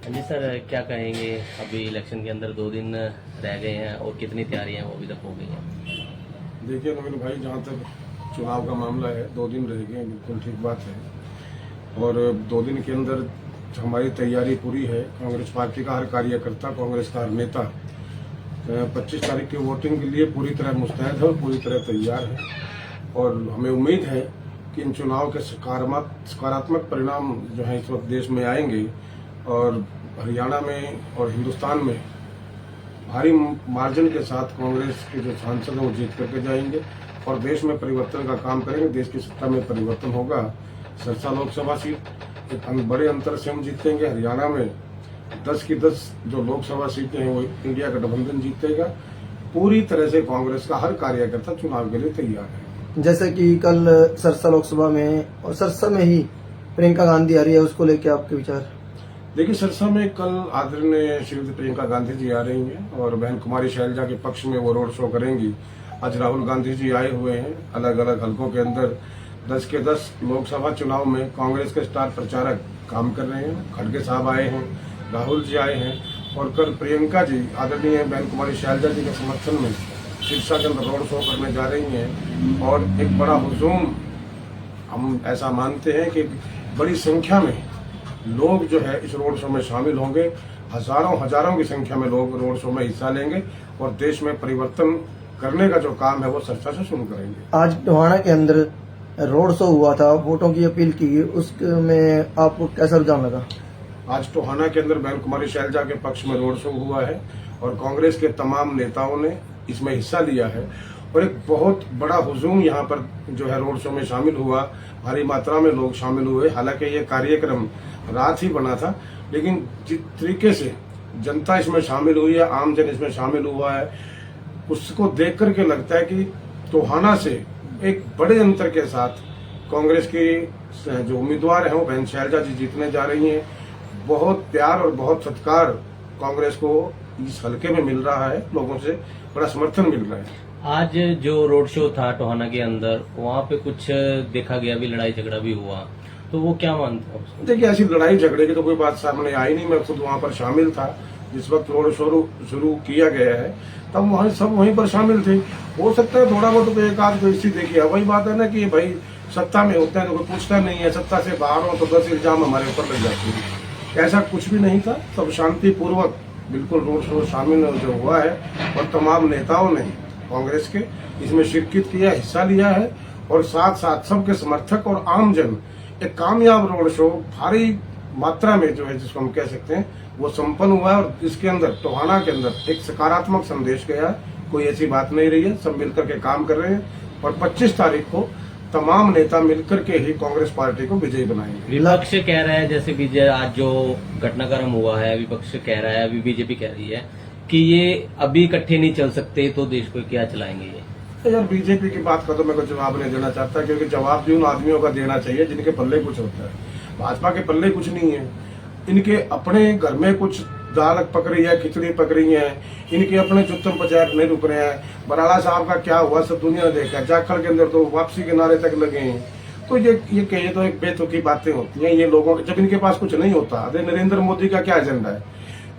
हाँ जी सर, क्या कहेंगे? अभी इलेक्शन के अंदर 2 दिन रह गए हैं और कितनी तैयारियां वो अभी तक हो गई हैं? देखिए नवीन भाई, जहाँ तक चुनाव का मामला है, 2 दिन रह गए हैं, बिल्कुल ठीक बात है। और 2 दिन के अंदर हमारी तैयारी पूरी है। कांग्रेस पार्टी का हर कार्यकर्ता, कांग्रेस का हर नेता 25 तारीख की वोटिंग के लिए पूरी तरह मुस्तैद है और पूरी तरह तैयार है। और हमें उम्मीद है कि इन चुनाव के सकारात्मक परिणाम जो है इस वक्त देश में आएंगे और हरियाणा में और हिंदुस्तान में भारी मार्जिन के साथ कांग्रेस के जो सांसद हैं वो जीत करके जाएंगे और देश में परिवर्तन का काम करेंगे। देश की सत्ता में परिवर्तन होगा। सिरसा लोकसभा सीट एक बड़े अंतर से हम जीतेंगे। हरियाणा में 10 की 10 जो लोकसभा सीटें हैं वो इंडिया गठबंधन जीतेगा। पूरी तरह से कांग्रेस का हर कार्यकर्ता चुनाव के लिए तैयार है। जैसे कि कल सिरसा लोकसभा में और सिरसा में ही प्रियंका गांधी आ रही है, उसको लेके आपके विचार? देखिए, सिरसा में कल आदरणीय श्रीमती प्रियंका गांधी जी आ रही हैं और बहन कुमारी शैलजा के पक्ष में वो रोड शो करेंगी। आज राहुल गांधी जी आए हुए हैं। अलग अलग हलकों के अंदर 10 के 10 लोकसभा चुनाव में कांग्रेस के स्टार प्रचारक काम कर रहे हैं। खड़गे साहब आए हैं, राहुल जी आए हैं और कल प्रियंका जी आदरणीय बहन कुमारी शैलजा जी के समर्थन में सिरसा के अंदर रोड शो करने जा रही हैं। और एक बड़ा हुजूम, हम ऐसा मानते हैं कि बड़ी संख्या में लोग जो है इस रोड शो में शामिल होंगे। हजारों की संख्या में लोग रोड शो में हिस्सा लेंगे और देश में परिवर्तन करने का जो काम है वो सिरसा से शुरू करेंगे। आज टोहाना के अंदर रोड शो हुआ था, वोटों की अपील की, उसमें आपको कैसा रुझान लगा? आज टोहाना के अंदर बहन कुमारी शैलजा के पक्ष में रोड शो हुआ है और कांग्रेस के तमाम नेताओं ने इसमें हिस्सा लिया है और एक बहुत बड़ा हुजूम यहाँ पर जो है रोड शो में शामिल हुआ। भारी मात्रा में लोग शामिल हुए। हालांकि ये कार्यक्रम रात ही बना था, लेकिन जिस तरीके से जनता इसमें शामिल हुई है, आम जन इसमें शामिल हुआ है, उसको देख करके लगता है कि टोहाना से एक बड़े अंतर के साथ कांग्रेस की जो उम्मीदवार हैं वो बहन शैलजा जी जीतने जा रही हैं। बहुत प्यार और बहुत सत्कार कांग्रेस को इस हलके में मिल रहा है। लोगों से बड़ा समर्थन मिल रहा है। आज जो रोड शो था टोहाना के अंदर, वहाँ पे कुछ देखा गया भी, लड़ाई झगड़ा भी हुआ, तो वो क्या मानते हो उसको? देखिए, ऐसी लड़ाई झगड़े की तो कोई बात सामने आई नहीं। मैं खुद वहां पर शामिल था जिस वक्त रोड शो शुरू किया गया है, तब वहाँ सब वहीं पर शामिल थे। हो सकता है थोड़ा बहुत तो एक आध कोई स्थिति देखी है। वही बात है ना कि भाई सत्ता में होते हैं तो कोई पूछता नहीं है, सत्ता से बाहर हो तो 10 इल्जाम हमारे ऊपर लग जाते हैं। ऐसा कुछ भी नहीं था। सब शांतिपूर्वक बिल्कुल रोड शो शामिल जो हुआ है और तमाम नेताओं ने कांग्रेस के इसमें शिरकत किया, हिस्सा लिया है और साथ साथ सबके समर्थक और आम जन एक कामयाब रोड शो भारी मात्रा में जो है जिसको हम कह सकते हैं वो संपन्न हुआ है। और इसके अंदर टोहाना के अंदर एक सकारात्मक संदेश गया है। कोई ऐसी बात नहीं रही है। सब मिलकर के काम कर रहे हैं और 25 तारीख को तमाम नेता मिलकर के ही कांग्रेस पार्टी को विजयी बनाएंगे। विपक्ष कह रहा है, जैसे बीजेपी आज जो घटनाक्रम हुआ है, विपक्ष कह रहा है, अभी बीजेपी कह रही है कि ये अभी इकट्ठे नहीं चल सकते, तो देश को क्या चलाएंगे ये? यार, बीजेपी की बात का तो मैं कोई जवाब नहीं देना चाहता, क्योंकि जवाब भी उन आदमियों का देना चाहिए जिनके पल्ले कुछ होता है। भाजपा के पल्ले कुछ नहीं है। इनके अपने घर में कुछ दाल पक रही है, खिचड़ी पक रही है। इनके अपने चुत्तम पंचायत नहीं रुक रहे हैं। बराला साहब का क्या हुआ सब दुनिया ने देखा। जाखड़ के अंदर तो वापसी के नारे तक लगे हैं। तो ये कहिए तो एक बेतुकी बातें होती हैं ये लोगों के। जब इनके पास कुछ नहीं होता, अरे नरेंद्र मोदी का क्या एजेंडा है?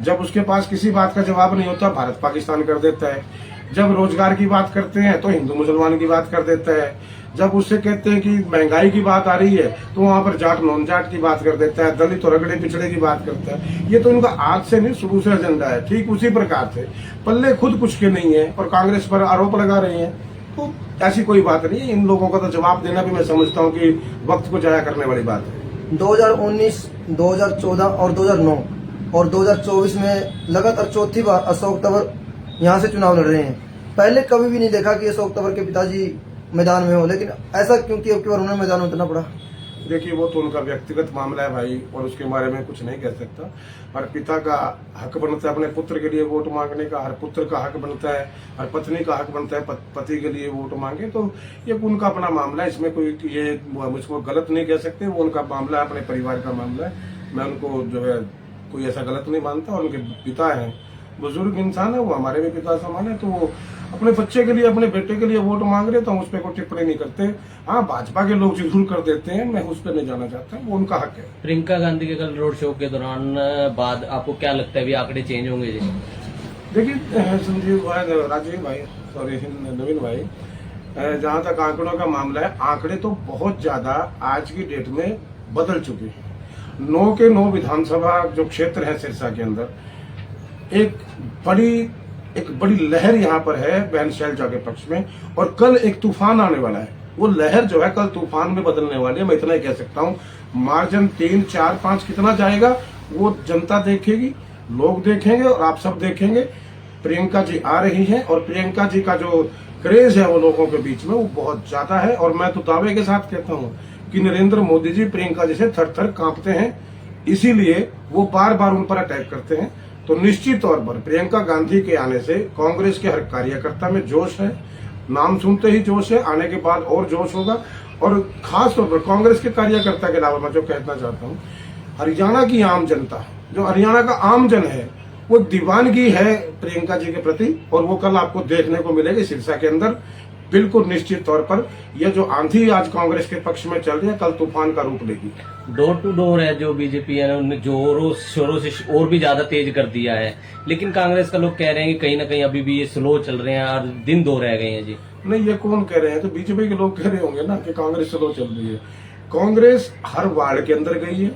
जब उसके पास किसी बात का जवाब नहीं होता, भारत पाकिस्तान कर देता है। जब रोजगार की बात करते हैं तो हिंदू मुसलमान की बात कर देता है। जब उससे कहते हैं कि महंगाई की बात आ रही है तो वहां पर जाट नॉन जाट की बात कर देता है, दलित और अगड़े पिछड़े की बात करता है। ये तो इनका आज से नहीं, शुरू से एजेंडा है। ठीक उसी प्रकार से पल्ले खुद कुछ के नहीं है और कांग्रेस पर आरोप लगा रहे हैं। तो ऐसी कोई बात नहीं है। इन लोगों का तो जवाब देना भी मैं समझता हूँ कि वक्त को जाया करने वाली बात है। 2019, 2014 और 2009 और 2024 में लगातार चौथी बार अशोक तंवर यहाँ से चुनाव लड़ रहे हैं। पहले कभी भी नहीं देखा कि अशोक तंवर के पिताजी मैदान में हो, लेकिन ऐसा क्योंकि अब की बार उन्हें मैदान में उतरना पड़ा? देखिए, वो तो उनका व्यक्तिगत मामला है भाई, और उसके बारे में कुछ नहीं कह सकता। हर पिता का हक बनता है अपने पुत्र के लिए वोट मांगने का। हर पुत्र का हक बनता है, हर पत्नी का हक बनता है पति के लिए वोट मांगे। तो ये उनका अपना मामला है। इसमें कोई ये मुझको गलत नहीं कह सकते। वो उनका मामला है, अपने परिवार का मामला है। मैं उनको जो है कोई ऐसा गलत नहीं मानता। और उनके पिता हैं, बुजुर्ग इंसान है, वो हमारे भी पिता समान है। तो अपने बच्चे के लिए, अपने बेटे के लिए वोट मांग रहे, तो हम उस पर कोई टिप्पणी नहीं करते। हाँ, भाजपा के लोग जरूर कर देते हैं, मैं उस पर नहीं जाना चाहता, वो उनका हक है। प्रियंका गांधी के कल रोड शो के दौरान बाद आपको क्या लगता है भी आंकड़े चेंज होंगे जी? देखिए संजीव भाई, राजीव भाई, सॉरी नवीन भाई, जहां तक आंकड़ों का मामला है, आंकड़े तो बहुत ज्यादा आज की डेट में बदल चुके हैं। 9 के 9 विधानसभा जो क्षेत्र है सिरसा के अंदर, एक बड़ी लहर यहाँ पर है बहन शैलजा के पक्ष में, और कल एक तूफान आने वाला है। वो लहर जो है कल तूफान में बदलने वाली है, मैं इतना ही कह सकता हूँ। मार्जिन 3, 4, 5 कितना जाएगा वो जनता देखेगी, लोग देखेंगे और आप सब देखेंगे। प्रियंका जी आ रही हैं, और प्रियंका जी का जो क्रेज है वो लोगों के बीच में वो बहुत ज्यादा है। और मैं तो दावे के साथ कहता हूँ कि नरेंद्र मोदी जी प्रियंका जी से थर थर कांपते हैं, इसीलिए वो बार बार उन पर अटैक करते हैं। तो निश्चित तौर पर प्रियंका गांधी के आने से कांग्रेस के हर कार्यकर्ता में जोश है, नाम सुनते ही जोश है, आने के बाद और जोश होगा। और खास तौर पर कांग्रेस के कार्यकर्ता के अलावा मैं जो कहना चाहता हूँ, हरियाणा की आम जनता, जो हरियाणा का आम जन है, वो दीवानगी है प्रियंका जी के प्रति, और वो कल आपको देखने को मिलेगी सिरसा के अंदर। बिल्कुल निश्चित तौर पर यह जो आंधी आज कांग्रेस के पक्ष में चल रही है, कल तूफान का रूप लेगी। डोर टू डोर है जो बीजेपी है, उन्होंने जोरों शोरों से और भी ज्यादा तेज कर दिया है, लेकिन कांग्रेस का लोग कह रहे हैं कि कहीं ना कहीं अभी भी ये स्लो चल रहे हैं और दिन 2 रह गए हैं जी। नहीं, ये कौन कह रहे हैं? तो बीजेपी के लोग कह रहे होंगे ना कि कांग्रेस स्लो चल रही है। कांग्रेस हर वार्ड के अंदर गई है,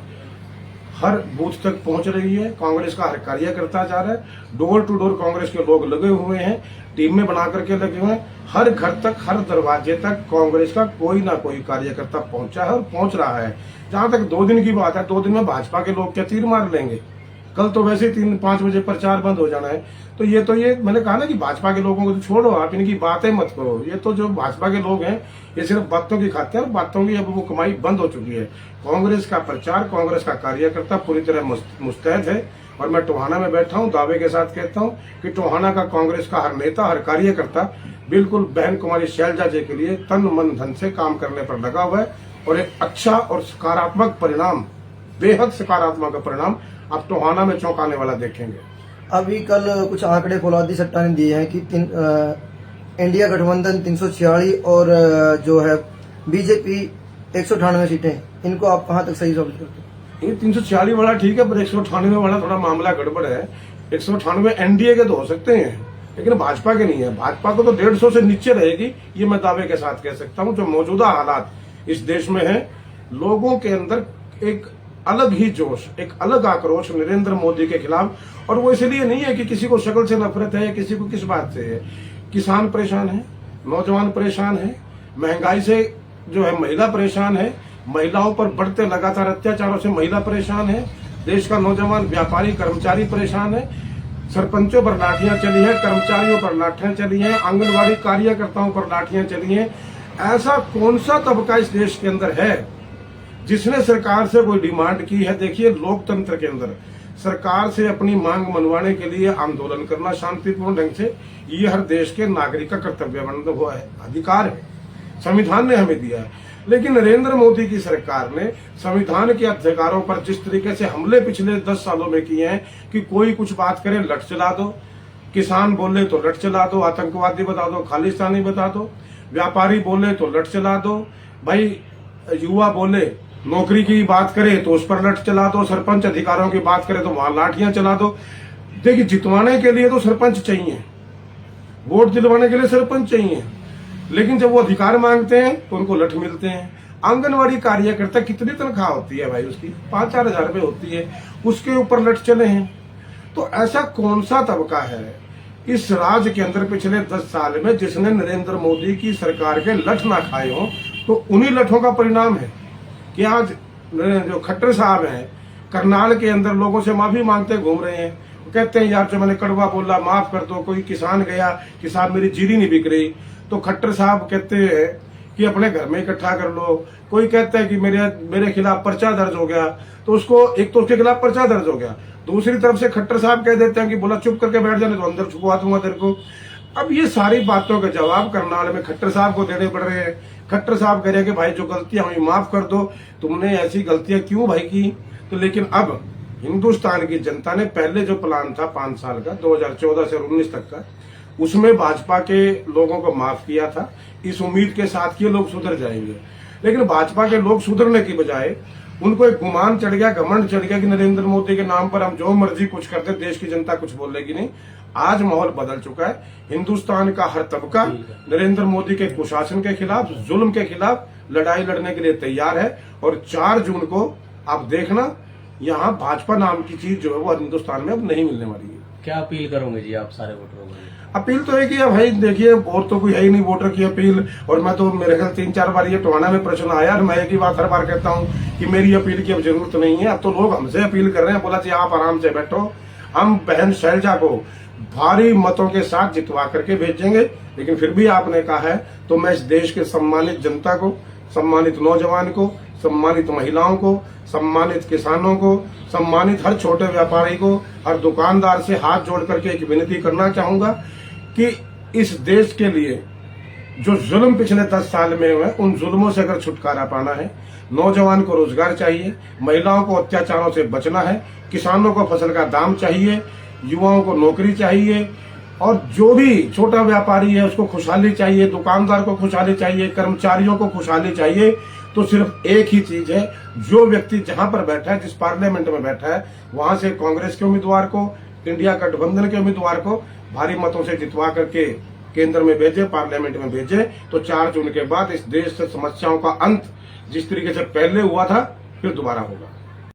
हर बूथ तक पहुंच रही है, कांग्रेस का हर कार्यकर्ता जा रहा है, डोर टू डोर कांग्रेस के लोग लगे हुए हैं, टीम में बना करके लगे हुए हैं, हर घर तक, हर दरवाजे तक कांग्रेस का कोई ना कोई कार्यकर्ता पहुंचा है और पहुंच रहा है। जहां तक 2 दिन की बात है, 2 दिन में भाजपा के लोग क्या तीर मार लेंगे? कल तो वैसे 3-5 बजे प्रचार बंद हो जाना है। तो ये मैंने कहा ना कि भाजपा के लोगों को तो छोड़ो, आप इनकी बातें मत करो। ये तो जो भाजपा के लोग हैं ये सिर्फ बातों की खाते हैं, और बातों की अब वो कमाई बंद हो चुकी है। कांग्रेस का प्रचार, कांग्रेस का कार्यकर्ता पूरी तरह मुस्तैद है। और मैं टोहाना में बैठा हूं, दावे के साथ कहता हूं कि टोहाना का कांग्रेस का हर नेता, हर कार्यकर्ता बिल्कुल बहन कुमारी शैलजा जी के लिए तन मन धन से काम करने पर लगा हुआ है, और एक अच्छा और सकारात्मक परिणाम, बेहद सकारात्मक परिणाम आप टोहाना में चौंकाने वाला देखेंगे। अभी कल कुछ आंकड़े फौलादी सट्टा ने दिए हैं कि इंडिया गठबंधन 346 और जो है बीजेपी 198 सीटें, इनको आप कहां तक सही साबित करते हैं? ये 346 वाला ठीक है, पर 198 वाला थोड़ा मामला गड़बड़ है। 198 एनडीए के तो हो सकते हैं, लेकिन भाजपा के नहीं है। भाजपा को तो 150 से नीचे रहेगी, ये मैं दावे के साथ कह सकता हूं। जो मौजूदा हालात इस देश में है, लोगों के अंदर एक अलग ही जोश, एक अलग आक्रोश नरेंद्र मोदी के खिलाफ, और वो इसलिए नहीं है कि किसी को शक्ल से नफरत है या किसी को किस बात से है। किसान परेशान है, नौजवान परेशान है, महंगाई से जो है महिला परेशान है, महिलाओं पर बढ़ते लगातार अत्याचारों से महिला परेशान है, देश का नौजवान व्यापारी कर्मचारी परेशान है, सरपंचों पर लाठियां चली है, कर्मचारियों पर लाठियां चली हैं, आंगनबाड़ी कार्यकर्ताओं पर लाठियां चली हैं। ऐसा कौन सा तबका इस देश के अंदर है जिसने सरकार से कोई डिमांड की है? देखिए, लोकतंत्र के अंदर सरकार से अपनी मांग मनवाने के लिए आंदोलन करना शांतिपूर्ण ढंग से, ये हर देश के नागरिक का कर्तव्य बना हुआ है, अधिकार है, संविधान ने हमें दिया है। लेकिन नरेंद्र मोदी की सरकार ने संविधान के अधिकारों पर जिस तरीके से हमले पिछले 10 सालों में किए हैं कि कोई कुछ बात करे लठ चला दो, किसान बोले तो लठ चला दो, आतंकवादी बता दो, खालिस्तानी बता दो, व्यापारी बोले तो लठ चला दो, भाई युवा बोले नौकरी की बात करे तो उस पर लठ चला दो, सरपंच अधिकारों की बात करे तो वहां लाठियां चला दो। देखिए, जितवाने के लिए तो सरपंच चाहिए, वोट दिलवाने के लिए सरपंच चाहिए, लेकिन जब वो अधिकार मांगते हैं तो उनको लठ मिलते हैं। आंगनवाड़ी कार्यकर्ता कितनी तनख्वाह होती है भाई उसकी? 5-4 हजार रुपए होती है, उसके ऊपर लठ चले हैं। तो ऐसा कौन सा तबका है इस राज्य के अंदर पिछले 10 साल में जिसने नरेंद्र मोदी की सरकार के लठ ना खाए हो? तो उन्हीं लठों का परिणाम है कि आज जो खट्टर साहब हैं करनाल के अंदर लोगों से माफी मांगते घूम रहे हैं। वो कहते हैं यार जो मैंने कड़वा बोला माफ कर दो। कोई किसान गया कि साहब मेरी जीरी नहीं बिक रही, तो खट्टर साहब कहते हैं कि अपने घर में इकट्ठा कर लो। कोई कहता है कि मेरे खिलाफ पर्चा दर्ज हो गया, तो उसको एक तो उसके खिलाफ पर्चा दर्ज हो गया, दूसरी तरफ से खट्टर साहब कह देते हैं कि बोला चुप करके बैठ जाने तो अंदर छुपवा दूंगा तेरे को। अब ये सारी बातों के जवाब करनाल में खट्टर साहब को देने पड़ रहे हैं। खट्टर साहब कह रहे हैं कि भाई जो गलतियां हुई माफ कर दो, तुमने ऐसी गलतियां क्यों भाई की? तो लेकिन अब हिंदुस्तान की जनता ने पहले जो प्लान था 5 साल का 2014 से 19 तक का, उसमें भाजपा के लोगों को माफ किया था, इस उम्मीद के साथ कि ये लोग सुधर जाएंगे। लेकिन भाजपा के लोग सुधरने की बजाय उनको एक गुमान चढ़ गया, घमंड चढ़ गया कि नरेंद्र मोदी के नाम पर हम जो मर्जी कुछ करते, देश की जनता कुछ बोलेगी नहीं। आज माहौल बदल चुका है। हिंदुस्तान का हर तबका नरेंद्र मोदी के कुशासन के खिलाफ, जुल्म के खिलाफ लड़ाई लड़ने के लिए तैयार है। और 4 जून को आप देखना, यहाँ भाजपा नाम की चीज जो है वो हिंदुस्तान में अब नहीं मिलने वाली है। क्या अपील करोगे जी आप सारे वोटरों को? अपील तो है कि भाई देखिए, और तो कोई है ही नहीं वोटर की अपील। और मैं तो मेरे ख्याल 3-4 बार ये टोहाना में प्रश्न आया और मैं एक ही बात हर बार कहता हूँ कि मेरी अपील की अब जरूरत नहीं है। अब तो लोग हमसे अपील कर रहे हैं, बोला जी आप आराम से बैठो, हम बहन शैलजा को भारी मतों के साथ जितवा करके भेजेंगे। लेकिन फिर भी आपने कहा है तो मैं इस देश के सम्मानित जनता को, सम्मानित नौजवान को, सम्मानित महिलाओं को, सम्मानित किसानों को, सम्मानित हर छोटे व्यापारी को, हर दुकानदार से हाथ जोड़ करके एक विनती करना चाहूंगा कि इस देश के लिए जो जुल्म पिछले 10 साल में हुए, उन जुल्मों से अगर छुटकारा पाना है, नौजवान को रोजगार चाहिए, महिलाओं को अत्याचारों से बचना है, किसानों को फसल का दाम चाहिए, युवाओं को नौकरी चाहिए, और जो भी छोटा व्यापारी है उसको खुशहाली चाहिए, दुकानदार को खुशहाली चाहिए, कर्मचारियों को खुशहाली चाहिए। तो सिर्फ एक ही चीज है, जो व्यक्ति जहां पर बैठा है, जिस पार्लियामेंट में बैठा है, वहां से कांग्रेस के उम्मीदवार को, इंडिया गठबंधन के उम्मीदवार को भारी मतों से जितवा करके केंद्र में भेजे, पार्लियामेंट में भेजे। तो 4 जून के बाद इस देश से समस्याओं का अंत जिस तरीके से पहले हुआ था, फिर दोबारा होगा।